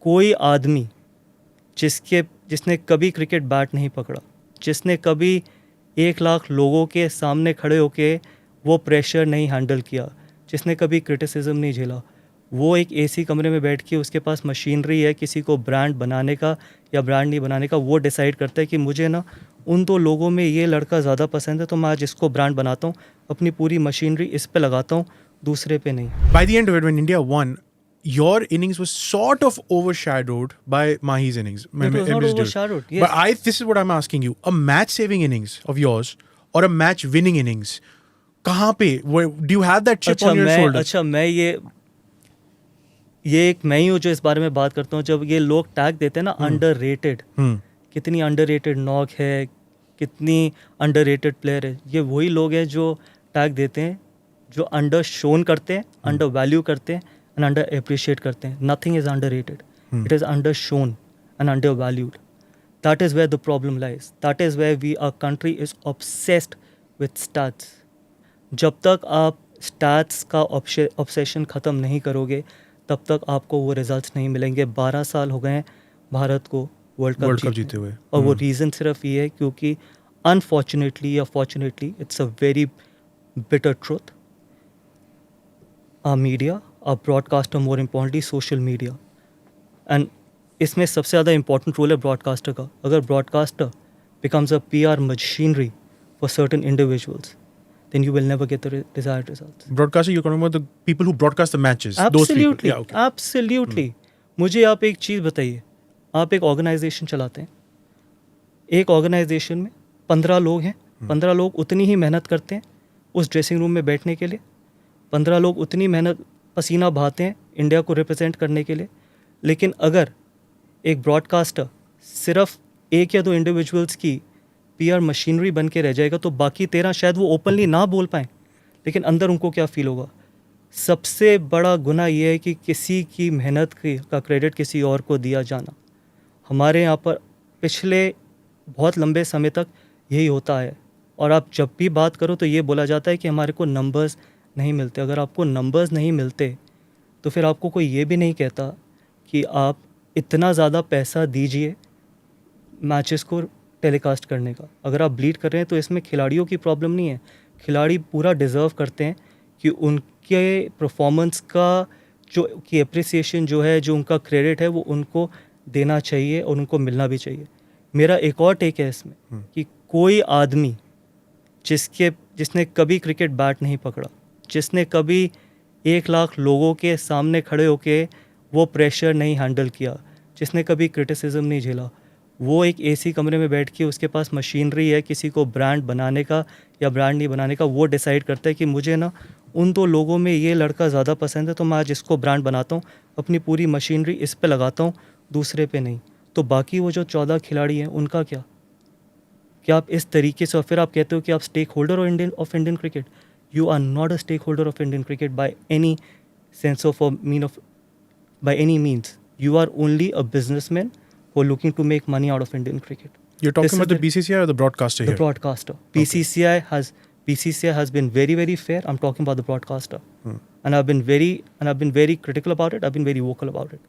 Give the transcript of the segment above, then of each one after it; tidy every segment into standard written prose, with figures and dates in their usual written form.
कोई आदमी जिसने कभी क्रिकेट बैट नहीं पकड़ा, जिसने कभी 1 लाख लोगों के सामने खड़े होके वो प्रेशर नहीं हैंडल किया, जिसने कभी क्रिटिसिज्म नहीं झेला, वो एक एसी कमरे में बैठ के उसके पास मशीनरी है किसी को ब्रांड बनाने का या ब्रांड नहीं बनाने का, वो डिसाइड करता है कि मुझे ना उन 2 लोगों में ये लड़का ज़्यादा पसंद है तो मैं आज इसको ब्रांड बनाता हूँ, अपनी पूरी मशीनरी इस पे लगाता हूँ, दूसरे पे नहीं. By the end of it, when India won, your innings was sort of overshadowed by Mahi's innings. It was not overshadowed. Yes. But this is what I'm asking you: a match-saving innings of yours or a match-winning innings? कहाँ पे? Do you have that chip on your shoulder? अच्छा, मैं ये एक मैं ही हूँ जो इस बारे में बात करता हूँ. जब ये लोग टैग देते हैं ना अंडररेटेड, कितनी अंडररेटेड नॉक है, कितनी अंडररेटेड प्लेयर है, ये वही लोग हैं जो टैग देते हैं, जो अंडर शोन करते हैं, अंडर वैल्यू करते हैं एंड अंडर अप्रिशिएट करते हैं. Nothing is underrated, it is under shown and undervalued. That is where the problem lies. That is where our country is obsessed with stats. जब तक आप stats का obsession ख़त्म नहीं करोगे तब तक आपको वो रिजल्ट्स नहीं मिलेंगे. 12 साल हो गए हैं भारत को वर्ल्ड कप जीते हुए, और वो रीज़न सिर्फ ये है क्योंकि अनफॉर्चुनेटली या fortunately, it's a very bitter truth, our media, our broadcaster, more importantly social media. And इसमें सबसे ज़्यादा important role है broadcaster का. अगर broadcaster becomes a PR machinery for certain individuals, then you will never get the desired results. Broadcaster, you're talking about the people who broadcast the matches. Absolutely, those people. Yeah, okay. Absolutely. मुझे आप एक चीज़ बताइए, आप एक organisation चलाते हैं, एक organisation में 15 लोग हैं, 15 लोग उतनी ही मेहनत करते हैं उस ड्रेसिंग रूम में बैठने के लिए, 15 लोग उतनी मेहनत पसीना बहाते हैं इंडिया को रिप्रेजेंट करने के लिए. लेकिन अगर एक ब्रॉडकास्टर सिर्फ 1 या 2 इंडिविजुअल्स की PR मशीनरी बन के रह जाएगा तो बाकी 13 शायद वो ओपनली ना बोल पाएँ, लेकिन अंदर उनको क्या फील होगा. सबसे बड़ा गुनाह ये है कि किसी की मेहनत का क्रेडिट किसी और को दिया जाना. हमारे यहाँ पर पिछले बहुत लंबे समय तक यही होता है, और आप जब भी बात करो तो ये बोला जाता है कि हमारे को नंबर्स नहीं मिलते. अगर आपको नंबर्स नहीं मिलते तो फिर आपको कोई ये भी नहीं कहता कि आप इतना ज़्यादा पैसा दीजिए मैचेस को टेलीकास्ट करने का. अगर आप ब्लीड कर रहे हैं तो इसमें खिलाड़ियों की प्रॉब्लम नहीं है. खिलाड़ी पूरा डिज़र्व करते हैं कि उनके परफॉर्मेंस का जो की एप्रिसिएशन जो है, जो उनका क्रेडिट है, वो उनको देना चाहिए और उनको मिलना भी चाहिए. मेरा एक और टेक है इसमें कि कोई आदमी जिसने कभी क्रिकेट बैट नहीं पकड़ा, जिसने कभी 1 लाख लोगों के सामने खड़े होके वो प्रेशर नहीं हैंडल किया, जिसने कभी क्रिटिसिज्म नहीं झेला, वो एक एसी कमरे में बैठ के उसके पास मशीनरी है किसी को ब्रांड बनाने का या ब्रांड नहीं बनाने का, वो डिसाइड करता है कि मुझे ना उन 2 लोगों में ये लड़का ज़्यादा पसंद है तो मैं आज इसको ब्रांड बनाता हूँ, अपनी पूरी मशीनरी इस पे लगाता हूँ, दूसरे पे नहीं. तो बाकी वो जो 14 खिलाड़ी हैं उनका क्या आप इस तरीके से, और फिर आप कहते हो कि आप stakeholder of Indian cricket. You are not a stakeholder of Indian cricket by any sense of by any means. You are only a businessman who are looking to make money out of Indian cricket. You're talking about the BCCI or the broadcaster here? The broadcaster. BCCI has been very, very fair. I'm talking about the broadcaster, and I've been very critical about it. I've been very vocal about it.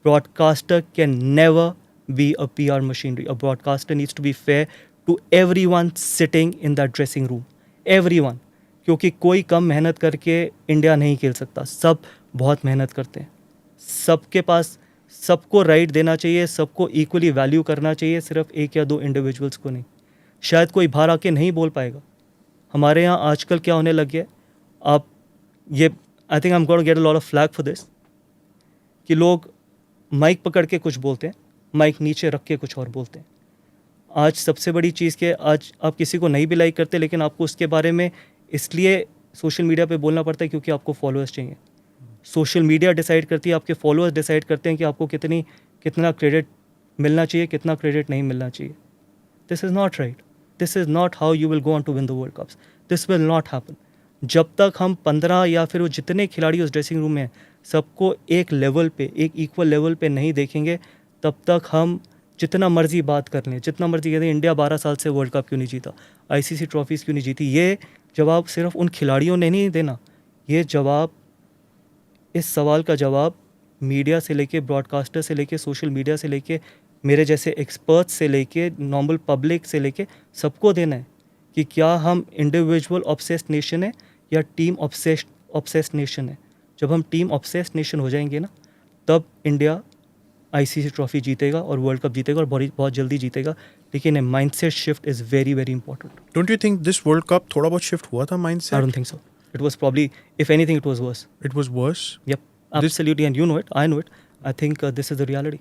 Broadcaster can never be a PR machinery. A broadcaster needs to be fair to everyone sitting in that dressing room. Everyone. क्योंकि कोई कम मेहनत करके India नहीं खेल सकता. सब बहुत मेहनत करते हैं. सबके पास सबको राइट देना चाहिए, सबको इक्वली वैल्यू करना चाहिए, सिर्फ 1 या 2 इंडिविजुअल्स को नहीं. शायद कोई बाहर आके नहीं बोल पाएगा. हमारे यहाँ आजकल क्या होने लग गया है, आप ये I think I am going to get a lot of flag for this, कि लोग माइक पकड़ के कुछ बोलते हैं, माइक नीचे रख के कुछ और बोलते हैं. आज सबसे बड़ी चीज़ क्या है, आज आप किसी को नहीं भी लाइक करते लेकिन आपको उसके बारे में इसलिए सोशल मीडिया पे बोलना पड़ता है क्योंकि आपको फॉलोअर्स चाहिए. सोशल मीडिया डिसाइड करती है, आपके फॉलोअर्स डिसाइड करते हैं कि आपको कितना क्रेडिट मिलना चाहिए, कितना क्रेडिट नहीं मिलना चाहिए. This is not right. This is not how you will go on to win the world cups. This will not happen. जब तक हम 15 या फिर वो जितने खिलाड़ी उस ड्रेसिंग रूम में हैं सबको एक लेवल पे, एक इक्वल लेवल पे नहीं देखेंगे, तब तक हम जितना मर्जी बात कर लें, जितना मर्जी कहते हैं इंडिया 12 साल से वर्ल्ड कप क्यों नहीं जीता, ICC ट्रॉफीज़ क्यों नहीं जीती, ये जवाब सिर्फ उन खिलाड़ियों ने नहीं देना. ये जवाब, इस सवाल का जवाब मीडिया से लेके, ब्रॉडकास्टर से लेके, सोशल मीडिया से लेके, मेरे जैसे एक्सपर्ट्स से लेके, नॉर्मल पब्लिक से लेके, सबको देना है कि क्या हम इंडिविजुअल ऑब्सेस्ड नेशन है या टीम ऑब्सेस्ड नेशन है. जब हम टीम ऑब्सेस्ड नेशन हो जाएंगे ना, तब इंडिया आईसीसी ट्रॉफी जीतेगा और वर्ल्ड कप जीतेगा और बहुत जल्दी जीतेगा. लेकिन a mindset shift is very very important. Don't you think this World Cup थोड़ा बहुत shift हुआ था I mindset? don't think so. It was probably, if anything, it was worse. It was worse. Yep, absolutely, and you know it, I know it. I think this is the reality.